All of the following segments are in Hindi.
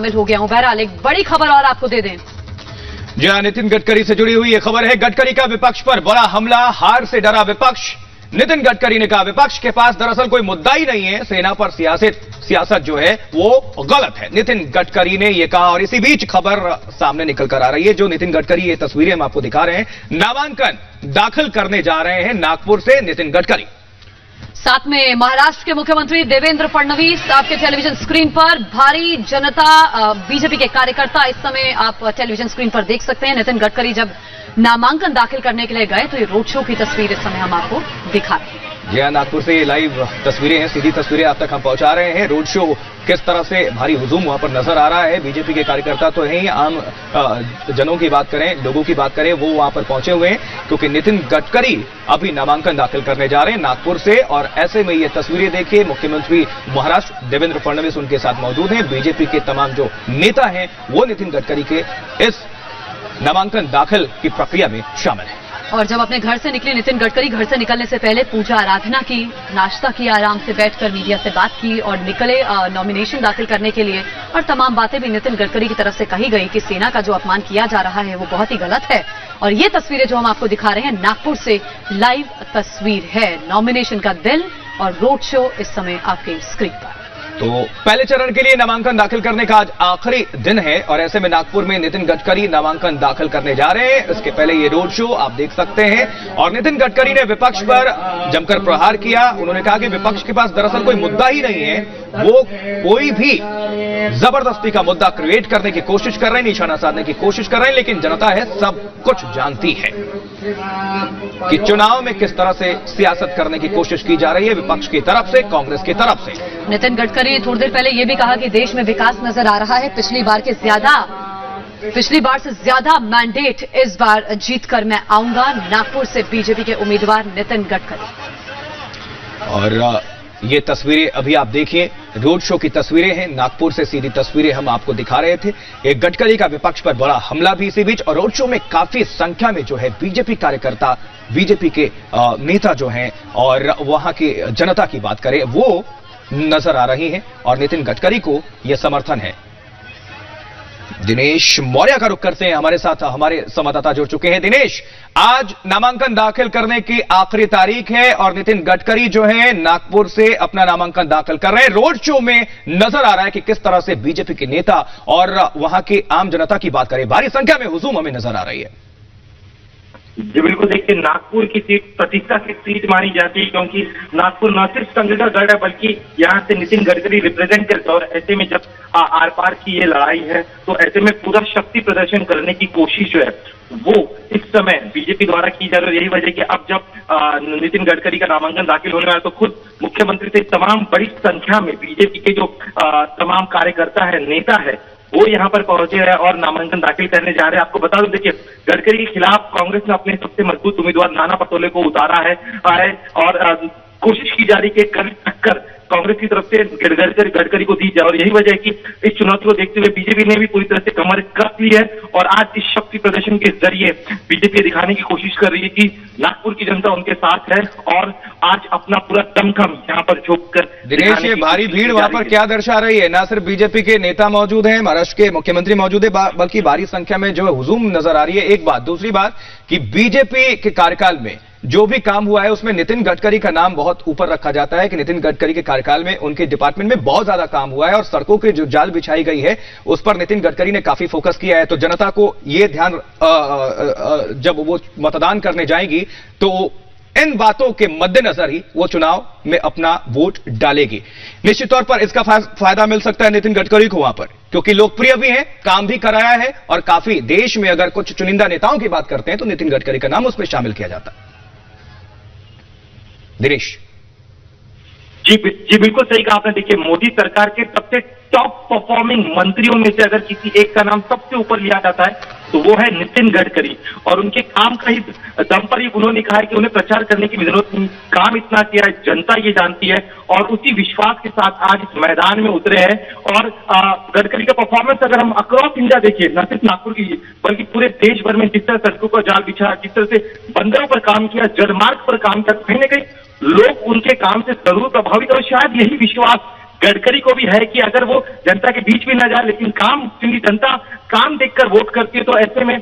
शामिल हो गया हूं। बहरहाल एक बड़ी खबर और आपको दे दें। जी हाँ, नितिन गडकरी से जुड़ी हुई यह खबर है। गडकरी का विपक्ष पर बड़ा हमला, हार से डरा विपक्ष। नितिन गडकरी ने कहा विपक्ष के पास दरअसल कोई मुद्दा ही नहीं है, सेना पर सियासत जो है वो गलत है, नितिन गडकरी ने यह कहा। और इसी बीच खबर सामने निकल कर आ रही है, जो नितिन गडकरी, ये तस्वीरें हम आपको दिखा रहे हैं, नामांकन दाखिल करने जा रहे हैं नागपुर से नितिन गडकरी। साथ में महाराष्ट्र के मुख्यमंत्री देवेंद्र फडणवीस आपके टेलीविजन स्क्रीन पर। भारी जनता, बीजेपी के कार्यकर्ता इस समय आप टेलीविजन स्क्रीन पर देख सकते हैं। नितिन गडकरी जब नामांकन दाखिल करने के लिए गए तो ये रोड शो की तस्वीर इस समय हम आपको दिखा रहे हैं। जी हाँ, नागपुर से ये लाइव तस्वीरें हैं, सीधी तस्वीरें आप तक हम पहुंचा रहे हैं। रोड शो किस तरह से भारी हुजूम वहां पर नजर आ रहा है। बीजेपी के कार्यकर्ता तो हैं ही, आम जनों की बात करें, लोगों की बात करें, वो वहां पर पहुंचे हुए हैं, क्योंकि नितिन गडकरी अभी नामांकन दाखिल करने जा रहे हैं नागपुर से। और ऐसे में ये तस्वीरें देखिए, मुख्यमंत्री महाराष्ट्र देवेंद्र फडणवीस उनके साथ मौजूद हैं। बीजेपी के तमाम जो नेता हैं वो नितिन गडकरी के इस नामांकन दाखिल की प्रक्रिया में शामिल है। और जब अपने घर से निकले नितिन गडकरी, घर से निकलने से पहले पूजा आराधना की, नाश्ता किया, आराम से बैठकर मीडिया से बात की और निकले नॉमिनेशन दाखिल करने के लिए। और तमाम बातें भी नितिन गडकरी की तरफ से कही गई कि सेना का जो अपमान किया जा रहा है वो बहुत ही गलत है। और ये तस्वीरें जो हम आपको दिखा रहे हैं, नागपुर से लाइव तस्वीर है, नॉमिनेशन का दिन और रोड शो इस समय आपके स्क्रीन पर। तो पहले चरण के लिए नामांकन दाखिल करने का आज आखिरी दिन है और ऐसे में नागपुर में नितिन गडकरी नामांकन दाखिल करने जा रहे हैं। इसके पहले ये रोड शो आप देख सकते हैं। और नितिन गडकरी ने विपक्ष पर जमकर प्रहार किया। उन्होंने कहा कि विपक्ष के पास दरअसल कोई मुद्दा ही नहीं है, वो कोई भी जबरदस्ती का मुद्दा क्रिएट करने की कोशिश कर रहे हैं, निशाना साधने की कोशिश कर रहे हैं, लेकिन जनता है सब कुछ जानती है कि चुनाव में किस तरह से सियासत करने की कोशिश की जा रही है विपक्ष की तरफ से, कांग्रेस की तरफ से। नितिन गडकरी ने थोड़ी देर पहले यह भी कहा कि देश में विकास नजर आ रहा है, पिछली बार से ज्यादा मैंडेट इस बार जीतकर मैं आऊंगा। नागपुर से बीजेपी के उम्मीदवार नितिन गडकरी। और ये तस्वीरें अभी आप देखिए, रोड शो की तस्वीरें हैं, नागपुर से सीधी तस्वीरें हम आपको दिखा रहे थे। एक गडकरी का विपक्ष पर बड़ा हमला भी इसी बीच। और रोड शो में काफी संख्या में जो है बीजेपी कार्यकर्ता, बीजेपी के नेता जो हैं और वहां की जनता की बात करें वो नजर आ रही हैं और नितिन गडकरी को यह समर्थन है। दिनेश मौर्य का रुख करते हैं, हमारे साथ हमारे संवाददाता जुड़ चुके हैं। दिनेश, आज नामांकन दाखिल करने की आखिरी तारीख है और नितिन गडकरी जो है नागपुर से अपना नामांकन दाखिल कर रहे हैं। रोड शो में नजर आ रहा है कि किस तरह से बीजेपी के नेता और वहां की आम जनता की बात करें, भारी संख्या में हुजूम हमें नजर आ रही है। जी बिल्कुल, देखिए नागपुर की सीट प्रतिष्ठा की सीट मानी जाती है, क्योंकि नागपुर न सिर्फ संघ का गढ़ है बल्कि यहाँ से नितिन गडकरी रिप्रेजेंट करते हैं। और ऐसे में जब आर पार की ये लड़ाई है तो ऐसे में पूरा शक्ति प्रदर्शन करने की कोशिश जो है वो इस समय बीजेपी द्वारा की जा रही है। यही वजह कि अब जब नितिन गडकरी का नामांकन दाखिल होने वाला तो खुद मुख्यमंत्री से तमाम बड़ी संख्या में बीजेपी के जो तमाम कार्यकर्ता है, नेता है, वो यहाँ पर पहुंचे हैं और नामांकन दाखिल करने जा रहे हैं। आपको बता दूं, देखिए गडकरी के खिलाफ कांग्रेस ने अपने सबसे मजबूत उम्मीदवार नाना पटोले को उतारा है और कोशिश की जा रही है कि कभी टक्कर कांग्रेस की तरफ से गडकरी को दी जाए। और यही वजह है कि इस चुनौती को देखते हुए बीजेपी ने भी पूरी तरह से कमर कस ली है और आज इस शक्ति प्रदर्शन के जरिए बीजेपी दिखाने की कोशिश कर रही है कि नागपुर की जनता उनके साथ है और आज अपना पूरा दमखम यहाँ पर झोंक कर। दिनेश, ये भारी भीड़ वहां पर क्या दर्शा रही है? ना सिर्फ बीजेपी के नेता मौजूद हैं, महाराष्ट्र के मुख्यमंत्री मौजूद है, बल्कि भारी संख्या में जो है हुजूम नजर आ रही है। एक बात, दूसरी बात कि बीजेपी के कार्यकाल में जो भी काम हुआ है उसमें नितिन गडकरी का नाम बहुत ऊपर रखा जाता है कि नितिन गडकरी के कार्यकाल में उनके डिपार्टमेंट में बहुत ज्यादा काम हुआ है और सड़कों की जो जाल बिछाई गई है उस पर नितिन गडकरी ने काफी फोकस किया है। तो जनता को यह ध्यान जब वो मतदान करने जाएगी तो इन बातों के मद्देनजर ही वो चुनाव में अपना वोट डालेगी। निश्चित तौर पर इसका फायदा मिल सकता है नितिन गडकरी को वहां पर, क्योंकि लोकप्रिय भी हैं, काम भी कराया है और काफी देश में अगर कुछ चुनिंदा नेताओं की बात करते हैं तो नितिन गडकरी का नाम उसमें शामिल किया जाता है। दिनेश जी बिल्कुल सही कहा आपने। देखिए मोदी सरकार के सबसे टॉप परफॉर्मिंग मंत्रियों में से अगर किसी एक का नाम सबसे ऊपर लिया जाता है तो वो है नितिन गडकरी। और उनके काम का ही दम पर ही उन्होंने कहा है कि उन्हें प्रचार करने की जरूरत नहीं, काम इतना किया है, जनता ये जानती है और उसी विश्वास के साथ आज इस मैदान में उतरे हैं। और गडकरी का परफॉर्मेंस अगर हम अक्रॉस इंडिया देखिए, न सिर्फ नागपुर की बल्कि पूरे देश भर में जिस तरह सड़कों पर जाल बिछा, जिस तरह से बंदरों पर काम किया, जलमार्ग पर काम किया, कहीं ना कहीं लोग उनके काम से जरूर प्रभावित और शायद यही विश्वास गडकरी को भी है कि अगर वो जनता के बीच भी ना जाए, लेकिन काम, क्योंकि जनता काम देखकर वोट करती है, तो ऐसे में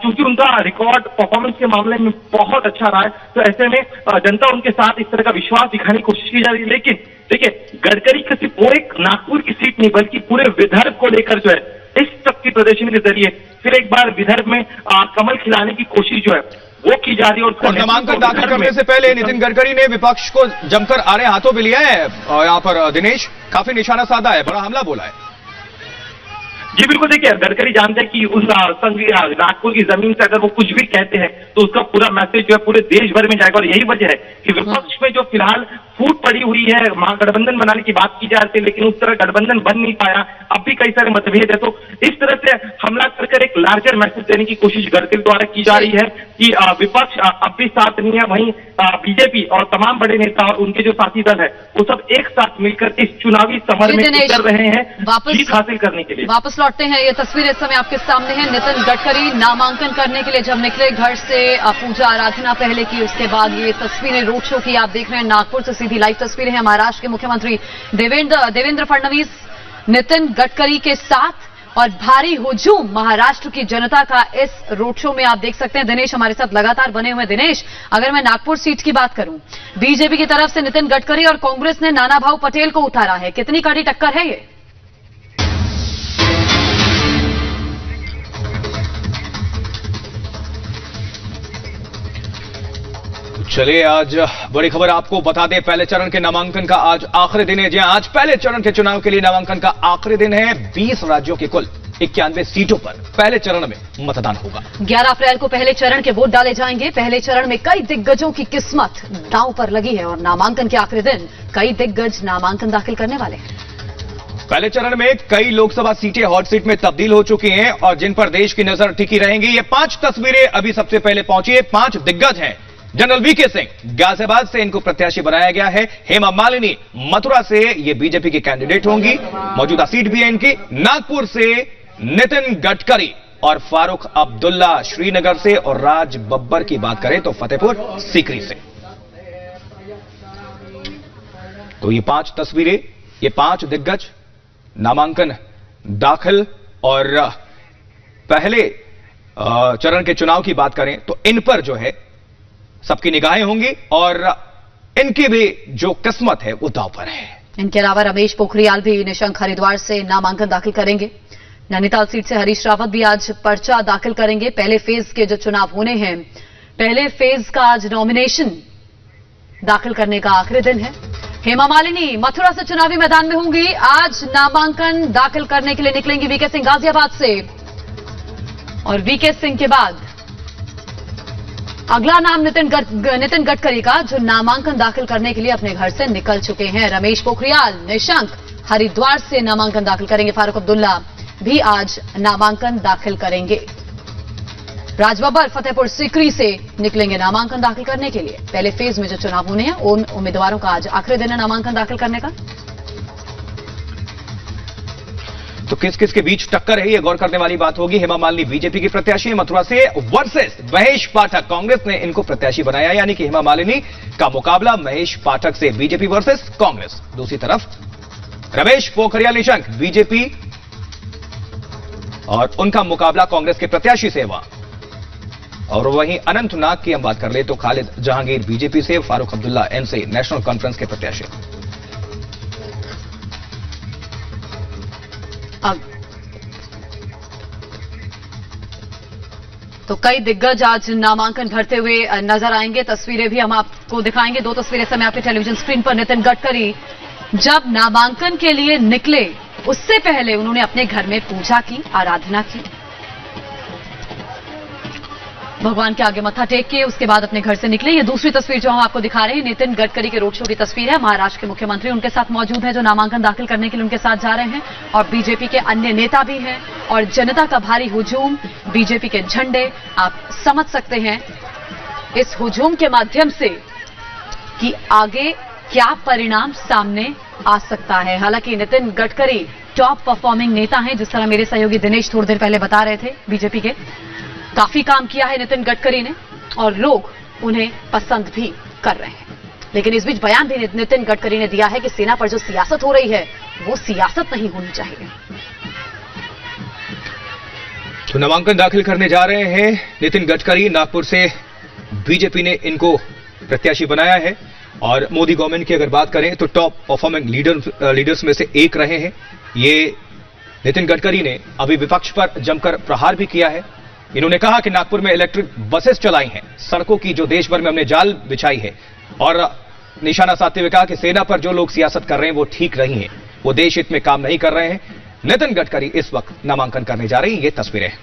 चूंकि उनका रिकॉर्ड परफॉर्मेंस के मामले में बहुत अच्छा रहा है, तो ऐसे में जनता उनके साथ इस तरह का विश्वास दिखाने की कोशिश की जा रही है। लेकिन देखिए, गडकरी का सिर्फ वो एक नागपुर की सीट नहीं, बल्कि पूरे विदर्भ को लेकर जो है इस शक्ति प्रदर्शन के जरिए फिर एक बार विदर्भ में कमल खिलाने की कोशिश जो है वो की जा रही है। और नामांकन दाखिल करने से पहले नितिन गडकरी ने विपक्ष को जमकर आड़े हाथों में लिया है। यहाँ पर दिनेश काफी निशाना साधा है, बड़ा हमला बोला है। जी बिल्कुल, देखिए गडकरी जानते हैं कि उस नागपुर की जमीन से अगर वो कुछ भी कहते हैं तो उसका पूरा मैसेज जो है पूरे देश भर में जाएगा, और यही वजह है कि विपक्ष में जो फिलहाल फूट पड़ी हुई है, महागठबंधन बनाने की बात की जा रही थी, लेकिन उस तरह गठबंधन बन नहीं पाया, अब भी कई सारे मतभेद है, तो इस तरह से हमला कर एक लार्जर मैसेज देने की कोशिश गडकरी द्वारा की जा रही है कि विपक्ष अब भी साथ नहीं है। वहीं बीजेपी और तमाम बड़े नेता और उनके जो साथी दल है वो सब एक साथ मिलकर इस चुनावी समर में उतर रहे हैं जीत हासिल करने के लिए। वापस लौटते हैं, ये तस्वीर इस समय आपके सामने है। नितिन गडकरी नामांकन करने के लिए जब निकले घर से, पूजा आराधना पहले की, उसके बाद ये तस्वीरें रोड शो की आप देख रहे हैं। नागपुर से सीधी लाइव तस्वीरें हैं। महाराष्ट्र के मुख्यमंत्री देवेंद्र फडणवीस नितिन गडकरी के साथ, और भारी हुजूम महाराष्ट्र की जनता का इस रोड शो में आप देख सकते हैं। दिनेश हमारे साथ लगातार बने हुए। दिनेश, अगर मैं नागपुर सीट की बात करूं, बीजेपी की तरफ से नितिन गडकरी और कांग्रेस ने नानाभाऊ पटेल को उतारा है, कितनी कड़ी टक्कर है ये? चलिए, आज बड़ी खबर आपको बता दें, पहले चरण के नामांकन का आज आखिरी दिन है। जी हां, आज पहले चरण के चुनाव के लिए नामांकन का आखिरी दिन है। 20 राज्यों की कुल 91 सीटों पर पहले चरण में मतदान होगा। 11 अप्रैल को पहले चरण के वोट डाले जाएंगे। पहले चरण में कई दिग्गजों की किस्मत दांव पर लगी है, और नामांकन के आखिरी दिन कई दिग्गज नामांकन दाखिल करने वाले हैं। पहले चरण में कई लोकसभा सीटें हॉट सीट में तब्दील हो चुकी हैं, और जिन पर देश की नजर टिकी रहेंगी। ये 5 तस्वीरें अभी सबसे पहले पहुंची है। 5 दिग्गज हैं। जनरल वीके सिंह गाजियाबाद से इनको प्रत्याशी बनाया गया है। हेमा मालिनी मथुरा से ये बीजेपी की कैंडिडेट होंगी, मौजूदा सीट भी है इनकी। नागपुर से नितिन गडकरी और फारूक अब्दुल्ला श्रीनगर से, और राज बब्बर की बात करें तो फतेहपुर सीकरी से। तो ये 5 तस्वीरें, ये 5 दिग्गज नामांकन दाखिल। और पहले चरण के चुनाव की बात करें तो इन पर जो है सबकी निगाहें होंगी, और इनकी भी जो किस्मत है वो दांव पर है। इनके अलावा रमेश पोखरियाल भी निशंक हरिद्वार से नामांकन दाखिल करेंगे। नैनीताल सीट से हरीश रावत भी आज पर्चा दाखिल करेंगे। पहले फेज के जो चुनाव होने हैं, पहले फेज का आज नॉमिनेशन दाखिल करने का आखिरी दिन है। हेमा मालिनी मथुरा से चुनावी मैदान में होंगी। आज नामांकन दाखिल करने के लिए निकलेंगी वीके सिंह गाजियाबाद से, और वीके सिंह के बाद अगला नाम नितिन गडकरी का, जो नामांकन दाखिल करने के लिए अपने घर से निकल चुके हैं। रमेश पोखरियाल निशंक हरिद्वार से नामांकन दाखिल करेंगे। फारूक अब्दुल्ला भी आज नामांकन दाखिल करेंगे। राज बब्बर फतेहपुर सीकरी से निकलेंगे नामांकन दाखिल करने के लिए। पहले फेज में जो चुनाव होने हैं उन उम्मीदवारों का आज आखिरी दिन है नामांकन दाखिल करने का। तो किस किस के बीच टक्कर है, ये गौर करने वाली बात होगी। हेमा मालिनी बीजेपी की प्रत्याशी मथुरा से वर्सेस महेश पाठक, कांग्रेस ने इनको प्रत्याशी बनाया, यानी कि हेमा मालिनी का मुकाबला महेश पाठक से, बीजेपी वर्सेस कांग्रेस। दूसरी तरफ रमेश पोखरियाल निशंक बीजेपी, और उनका मुकाबला कांग्रेस के प्रत्याशी से हुआ। और वहीं अनंतनाग की हम बात कर ले तो खालिद जहांगीर बीजेपी से, Farooq Abdullah NC national conference के प्रत्याशी। तो कई दिग्गज आज नामांकन भरते हुए नजर आएंगे। तस्वीरें भी हम आपको दिखाएंगे। 2 तस्वीरें समय आपके टेलीविजन स्क्रीन पर। नितिन गडकरी जब नामांकन के लिए निकले, उससे पहले उन्होंने अपने घर में पूजा की, आराधना की, भगवान के आगे मत्था टेक के उसके बाद अपने घर से निकले। ये दूसरी तस्वीर जो हम आपको दिखा रहे हैं नितिन गडकरी के रोड शो की तस्वीर है। महाराष्ट्र के मुख्यमंत्री उनके साथ मौजूद हैं, जो नामांकन दाखिल करने के लिए उनके साथ जा रहे हैं, और बीजेपी के अन्य नेता भी हैं, और जनता का भारी हुजूम, बीजेपी के झंडे। आप समझ सकते हैं इस हुजूम के माध्यम से कि आगे क्या परिणाम सामने आ सकता है। हालांकि नितिन गडकरी टॉप परफॉर्मिंग नेता हैं, जिस तरह मेरे सहयोगी दिनेश थोड़ी देर पहले बता रहे थे। बीजेपी के काफी काम किया है नितिन गडकरी ने, और लोग उन्हें पसंद भी कर रहे हैं। लेकिन इस बीच बयान भी नितिन गडकरी ने दिया है कि सेना पर जो सियासत हो रही है वो सियासत नहीं होनी चाहिए। तो नामांकन दाखिल करने जा रहे हैं नितिन गडकरी। नागपुर से बीजेपी ने इनको प्रत्याशी बनाया है और मोदी गवर्नमेंट की अगर बात करें तो टॉप परफॉर्मिंग लीडर्स में से एक रहे हैं ये नितिन गडकरी ने। अभी विपक्ष पर जमकर प्रहार भी किया है। इन्होंने कहा कि नागपुर में इलेक्ट्रिक बसेस चलाई हैं, सड़कों की जो देश भर में हमने जाल बिछाई है, और निशाना साधते हुए कहा कि सेना पर जो लोग सियासत कर रहे हैं वो ठीक नहीं है, वो देश हित में काम नहीं कर रहे हैं। नितिन गडकरी इस वक्त नामांकन करने जा रही हैं, ये तस्वीरें हैं।